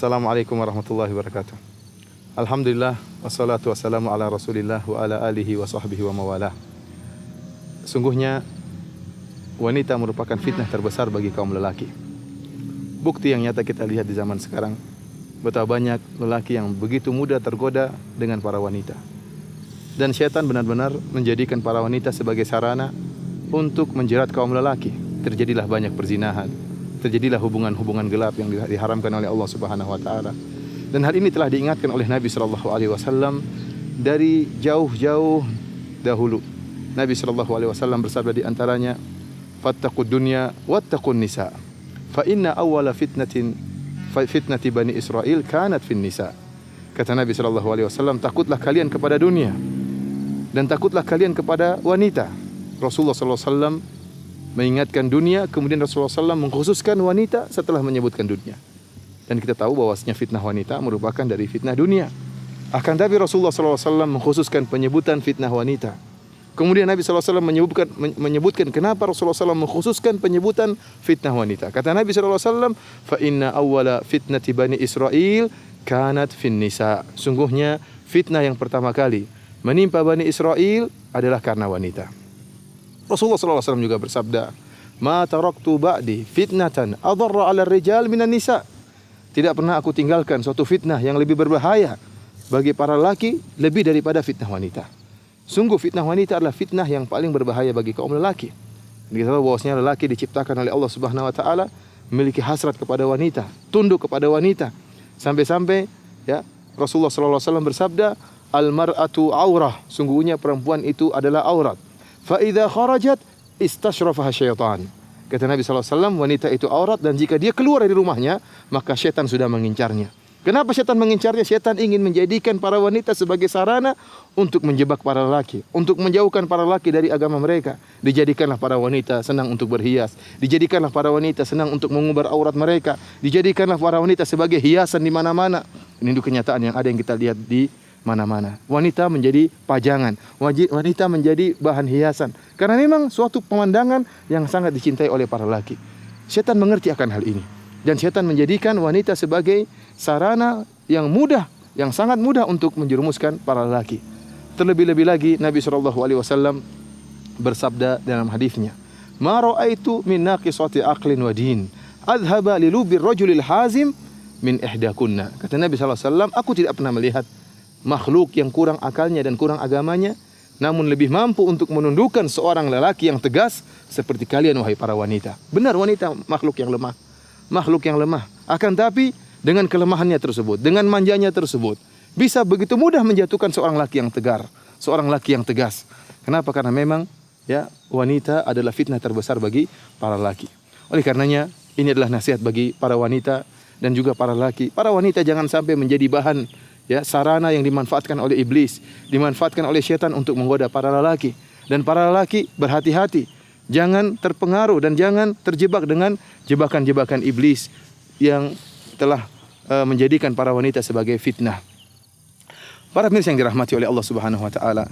Assalamualaikum warahmatullahi wabarakatuh. Alhamdulillah wassalatu wassalamu ala Rasulillah wa ala alihi wa sahbihi wa mawalah. Sungguhnya wanita merupakan fitnah terbesar bagi kaum lelaki. Bukti yang nyata kita lihat di zaman sekarang, betapa banyak lelaki yang begitu mudah tergoda dengan para wanita. Dan syaitan benar-benar menjadikan para wanita sebagai sarana untuk menjerat kaum lelaki. Terjadilah banyak perzinahan, terjadilah hubungan-hubungan gelap yang diharamkan oleh Allah Subhanahu wa taala. Dan hal ini telah diingatkan oleh Nabi sallallahu alaihi wasallam dari jauh-jauh dahulu. Nabi sallallahu alaihi wasallam bersabda di antaranya, "Fattaqud dunya wattaqun nisa. Fa inna awwala fitnati Bani Israil kanat fin nisa." Kata Nabi sallallahu alaihi wasallam, takutlah kalian kepada dunia dan takutlah kalian kepada wanita. Rasulullah sallallahu alaihi wasallam mengingatkan dunia, kemudian Rasulullah SAW mengkhususkan wanita setelah menyebutkan dunia. Dan kita tahu bahwasanya fitnah wanita merupakan dari fitnah dunia. Akan tapi Rasulullah SAW mengkhususkan penyebutan fitnah wanita. Kemudian Nabi SAW menyebutkan kenapa Rasulullah SAW mengkhususkan penyebutan fitnah wanita. Kata Nabi SAW, "Fa inna awwala fitnati Bani Israil kanat fin nisa." Sungguhnya fitnah yang pertama kali menimpa Bani Israil adalah karena wanita. Rasulullah SAW juga bersabda, "Ma taraktu ba'di fitnatan adarra 'ala rijal minan nisa." Tidak pernah aku tinggalkan suatu fitnah yang lebih berbahaya bagi para lelaki lebih daripada fitnah wanita. Sungguh fitnah wanita adalah fitnah yang paling berbahaya bagi kaum lelaki. Kita tahu bahwasanya lelaki diciptakan oleh Allah Subhanahu wa taala memiliki hasrat kepada wanita, tunduk kepada wanita. Sampai-sampai ya Rasulullah SAW bersabda, "Al-mar'atu aurah." Sungguhnya perempuan itu adalah aurat. Fa idza kharajat istashrafaha syaitan. Kata Nabi SAW, wanita itu aurat dan jika dia keluar dari rumahnya, maka syaitan sudah mengincarnya. Kenapa syaitan mengincarnya? Syaitan ingin menjadikan para wanita sebagai sarana untuk menjebak para lelaki, untuk menjauhkan para lelaki dari agama mereka. Dijadikanlah para wanita senang untuk berhias, dijadikanlah para wanita senang untuk mengumbar aurat mereka, dijadikanlah para wanita sebagai hiasan di mana-mana. Ini kenyataan yang ada yang kita lihat di mana-mana. Wanita menjadi pajangan, wanita menjadi bahan hiasan. Karena memang suatu pemandangan yang sangat dicintai oleh para lelaki. Syaitan mengerti akan hal ini. Dan syaitan menjadikan wanita sebagai sarana yang mudah, yang sangat mudah untuk menjerumuskan para lelaki. Terlebih-lebih lagi Nabi SAW bersabda dalam hadisnya, "Ma ra'aitu min naqisati aqlin wa din, adhaba li lubir rajulil hazim min ihdakunna." Kata Nabi SAW, aku tidak pernah melihat makhluk yang kurang akalnya dan kurang agamanya, namun lebih mampu untuk menundukkan seorang lelaki yang tegas seperti kalian wahai para wanita. Benar, wanita makhluk yang lemah. Makhluk yang lemah. Akan tapi dengan kelemahannya tersebut, dengan manjanya tersebut, bisa begitu mudah menjatuhkan seorang laki yang tegar, seorang laki yang tegas. Kenapa? Karena memang ya wanita adalah fitnah terbesar bagi para laki. Oleh karenanya ini adalah nasihat bagi para wanita dan juga para laki. Para wanita jangan sampai menjadi bahan ya sarana yang dimanfaatkan oleh iblis, dimanfaatkan oleh syaitan untuk menggoda para lelaki. Dan para lelaki berhati-hati, jangan terpengaruh dan jangan terjebak dengan jebakan-jebakan iblis yang telah menjadikan para wanita sebagai fitnah. Para pemirsa yang dirahmati oleh Allah Subhanahu wa taala,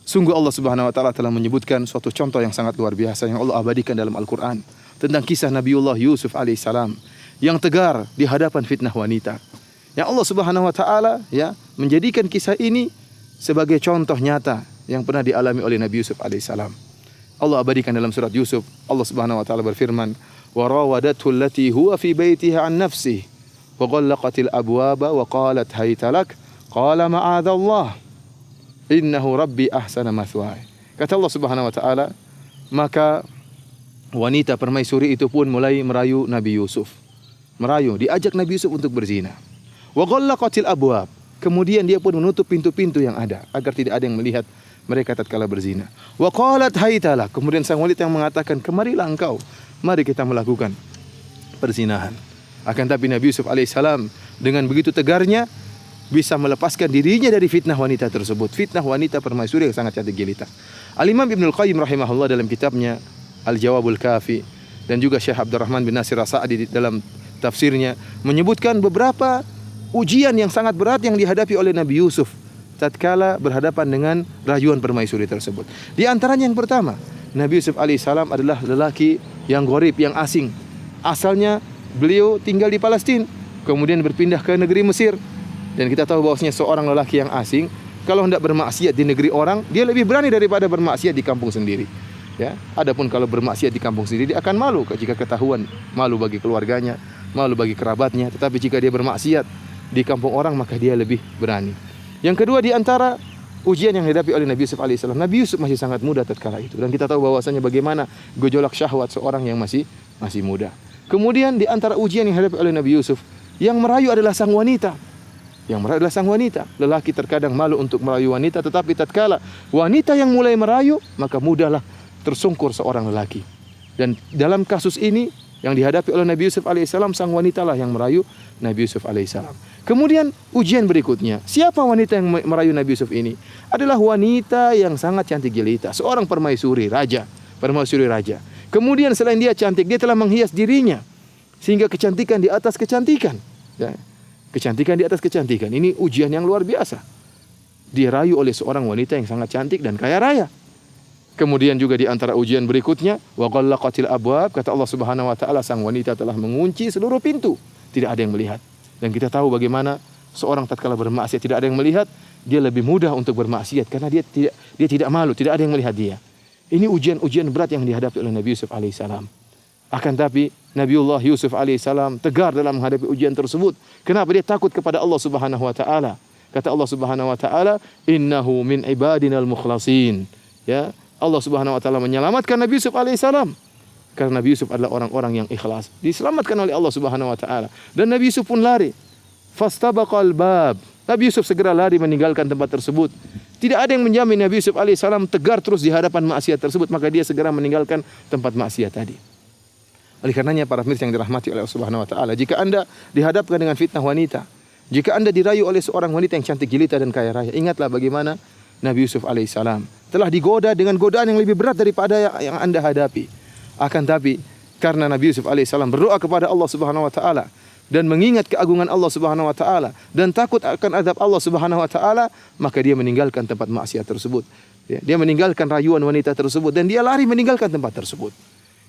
sungguh Allah Subhanahu wa taala telah menyebutkan suatu contoh yang sangat luar biasa yang Allah abadikan dalam Al-Qur'an tentang kisah Nabiullah Yusuf alaihissalam yang tegar di hadapan fitnah wanita. Yang Allah Subhanahu wa taala ya menjadikan kisah ini sebagai contoh nyata yang pernah dialami oleh Nabi Yusuf alaihissalam. Allah abadikan dalam surat Yusuf, Allah Subhanahu wa taala berfirman, "Wa rawadathu allati huwa fi baitiha an nafsihi wa ghallaqatil abwaba wa qalat hayta lak qala ma'adzallah innahu rabbi ahsana mathwaya." Kata Allah Subhanahu wa taala, maka wanita permaisuri itu pun mulai merayu Nabi Yusuf. Merayu, diajak Nabi Yusuf untuk berzina. Wa ghallaqatil abwab. Kemudian dia pun menutup pintu-pintu yang ada agar tidak ada yang melihat mereka tatkala berzina. Wa qalat haytala. Kemudian sang wanita yang mengatakan, "Kemarilah engkau, mari kita melakukan perzinahan." Akan tapi Nabi Yusuf alaihissalam dengan begitu tegarnya bisa melepaskan dirinya dari fitnah wanita tersebut. Fitnah wanita permaisuri yang sangat cantik jelita. Al-Imam Ibnul Qayyim rahimahullah dalam kitabnya Al-Jawabul Kafi dan juga Syekh Abdurrahman bin Nasir As-Sa'di dalam tafsirnya menyebutkan beberapa ujian yang sangat berat yang dihadapi oleh Nabi Yusuf tatkala berhadapan dengan rayuan permaisuri tersebut. Di antaranya yang pertama, Nabi Yusuf alaihissalam adalah lelaki yang gharib, yang asing. Asalnya beliau tinggal di Palestina, kemudian berpindah ke negeri Mesir. Dan kita tahu bahwasanya seorang lelaki yang asing kalau hendak bermaksiat di negeri orang, dia lebih berani daripada bermaksiat di kampung sendiri. Ya, adapun kalau bermaksiat di kampung sendiri dia akan malu jika ketahuan, malu bagi keluarganya, malu bagi kerabatnya. Tetapi jika dia bermaksiat di kampung orang, maka dia lebih berani. Yang kedua di antara ujian yang dihadapi oleh Nabi Yusuf alaihissalam, Nabi Yusuf masih sangat muda tatkala itu, dan kita tahu bahwasanya bagaimana gejolak syahwat seorang yang masih muda. Kemudian di antara ujian yang dihadapi oleh Nabi Yusuf, yang merayu adalah sang wanita. Yang merayu adalah sang wanita. Lelaki terkadang malu untuk merayu wanita, tetapi tatkala wanita yang mulai merayu, maka mudahlah tersungkur seorang lelaki. Dan dalam kasus ini yang dihadapi oleh Nabi Yusuf alaihissalam, sang wanita lah yang merayu Nabi Yusuf alaihissalam. Kemudian ujian berikutnya, siapa wanita yang merayu Nabi Yusuf ini? Adalah wanita yang sangat cantik jelita, seorang permaisuri raja. Kemudian selain dia cantik, dia telah menghias dirinya sehingga kecantikan di atas kecantikan. Ya. Kecantikan di atas kecantikan. Ini ujian yang luar biasa. Dirayu oleh seorang wanita yang sangat cantik dan kaya raya. Kemudian juga di antara ujian berikutnya, wa ghallaqatil abwab, kata Allah Subhanahu wa taala, sang wanita telah mengunci seluruh pintu, tidak ada yang melihat. Dan kita tahu bagaimana seorang tatkala bermaksiat tidak ada yang melihat, dia lebih mudah untuk bermaksiat karena dia tidak malu, tidak ada yang melihat dia. Ini ujian-ujian berat yang dihadapi oleh Nabi Yusuf alaihissalam. Akan tapi Nabiullah Yusuf alaihissalam tegar dalam menghadapi ujian tersebut. Kenapa? Dia takut kepada Allah Subhanahu wa taala. Kata Allah Subhanahu wa taala, "Innahu min ibadinal mukhlasin." Ya, Allah Subhanahu wa taala menyelamatkan Nabi Yusuf alaihissalam karena Nabi Yusuf adalah orang-orang yang ikhlas. Diselamatkan oleh Allah Subhanahu wa taala. Dan Nabi Yusuf pun lari. Fastabaqal bab. Nabi Yusuf segera lari meninggalkan tempat tersebut. Tidak ada yang menjamin Nabi Yusuf alaihissalam tegar terus di hadapan maksiat tersebut, maka dia segera meninggalkan tempat maksiat tadi. Oleh karenanya para pemirsa yang dirahmati oleh Allah Subhanahu wa taala, jika Anda dihadapkan dengan fitnah wanita, jika Anda dirayu oleh seorang wanita yang cantik jelita dan kaya raya, ingatlah bagaimana Nabi Yusuf alaihissalam telah digoda dengan godaan yang lebih berat daripada yang Anda hadapi. Akan tapi karena Nabi Yusuf alaihissalam berdoa kepada Allah Subhanahu wa taala dan mengingat keagungan Allah Subhanahu wa taala dan takut akan azab Allah Subhanahu wa taala, maka dia meninggalkan tempat maksiat tersebut. Dia meninggalkan rayuan wanita tersebut dan dia lari meninggalkan tempat tersebut.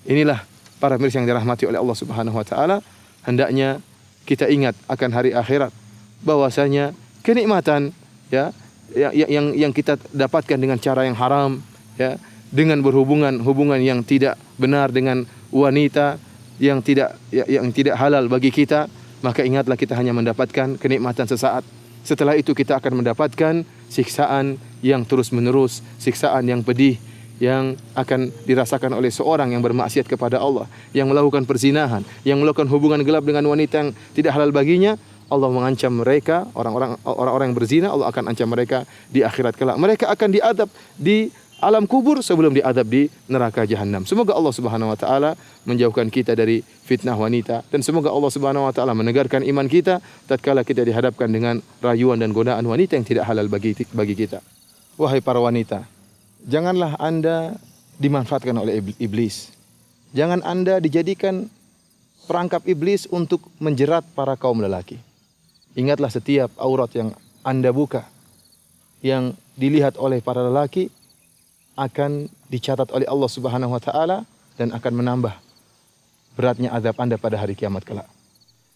Inilah para pemirsa yang dirahmati oleh Allah Subhanahu wa taala, hendaknya kita ingat akan hari akhirat, bahwasanya kenikmatan yang kita dapatkan dengan cara yang haram, ya, dengan hubungan yang tidak benar dengan wanita yang tidak halal bagi kita, maka ingatlah kita hanya mendapatkan kenikmatan sesaat. Setelah itu kita akan mendapatkan siksaan yang terus-menerus, siksaan yang pedih yang akan dirasakan oleh seorang yang bermaksiat kepada Allah, yang melakukan perzinahan, yang melakukan hubungan gelap dengan wanita yang tidak halal baginya. Allah mengancam mereka, orang-orang yang berzina, Allah akan ancam mereka di akhirat kelak. Mereka akan diadab di alam kubur sebelum diadab di neraka jahanam. Semoga Allah Subhanahu wa taala menjauhkan kita dari fitnah wanita, dan semoga Allah Subhanahu wa taala menegarkan iman kita tatkala kita dihadapkan dengan rayuan dan godaan wanita yang tidak halal bagi kita. Wahai para wanita, janganlah Anda dimanfaatkan oleh iblis. Jangan Anda dijadikan perangkap iblis untuk menjerat para kaum lelaki. Ingatlah setiap aurat yang Anda buka, yang dilihat oleh para lelaki, akan dicatat oleh Allah Subhanahu wa taala dan akan menambah beratnya azab Anda pada hari kiamat kelak.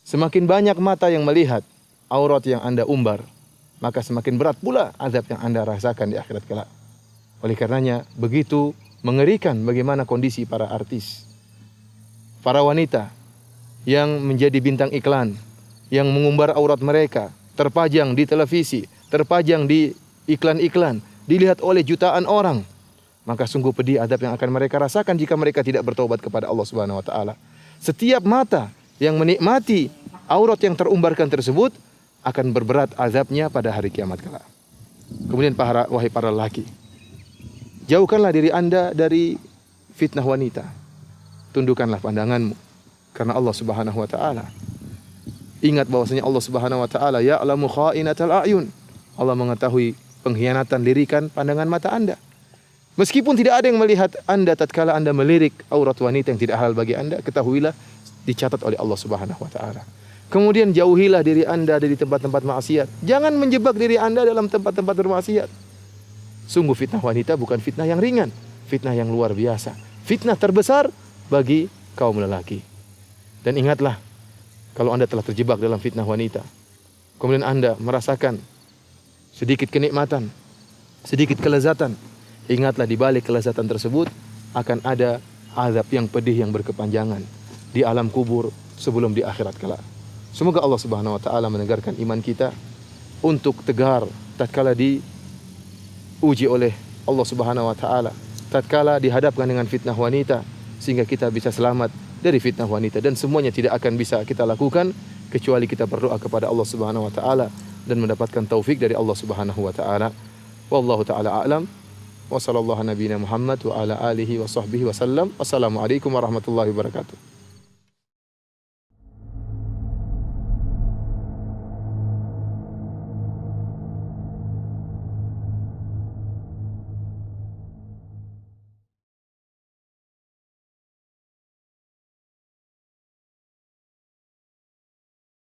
Semakin banyak mata yang melihat aurat yang Anda umbar, maka semakin berat pula azab yang Anda rasakan di akhirat kelak. Oleh karenanya begitu mengerikan bagaimana kondisi para artis, para wanita yang menjadi bintang iklan, yang mengumbar aurat mereka, terpajang di televisi, terpajang di iklan-iklan, dilihat oleh jutaan orang. Maka sungguh pedih azab yang akan mereka rasakan jika mereka tidak bertobat kepada Allah Subhanahu wa taala. Setiap mata yang menikmati aurat yang terumbarkan tersebut akan berberat azabnya pada hari kiamat kelak. Kemudian wahai para lelaki, jauhkanlah diri Anda dari fitnah wanita. Tundukkanlah pandanganmu karena Allah Subhanahu wa taala. Ingat bahwasanya Allah Subhanahu wa taala ya'lamu kha'inatal a'yun. Allah mengetahui pengkhianatan lirikan pandangan mata Anda. Meskipun tidak ada yang melihat Anda tatkala Anda melirik aurat wanita yang tidak halal bagi Anda, ketahuilah dicatat oleh Allah Subhanahu wa taala. Kemudian jauhilah diri Anda dari tempat-tempat maksiat. Jangan menjebak diri Anda dalam tempat-tempat bermaksiat. Sungguh fitnah wanita bukan fitnah yang ringan, fitnah yang luar biasa, fitnah terbesar bagi kaum lelaki. Dan ingatlah, Kalau Anda telah terjebak dalam fitnah wanita, kemudian Anda merasakan sedikit kenikmatan, sedikit kelezatan, ingatlah di balik kelezatan tersebut akan ada azab yang pedih yang berkepanjangan di alam kubur sebelum di akhirat kelak. Semoga Allah Subhanahu wa taala menegarkan iman kita untuk tegar tatkala diuji oleh Allah Subhanahu wa taala, tatkala dihadapkan dengan fitnah wanita, sehingga kita bisa selamat dari fitnah wanita, dan semuanya tidak akan bisa kita lakukan kecuali kita berdoa kepada Allah Subhanahu wa taala dan mendapatkan taufik dari Allah Subhanahu wa taala. Wallahu taala a'lam. Wa sallallahu nabiyana Muhammad wa ala alihi wa sahbihi wasallam. Wassalamualaikum warahmatullahi wabarakatuh.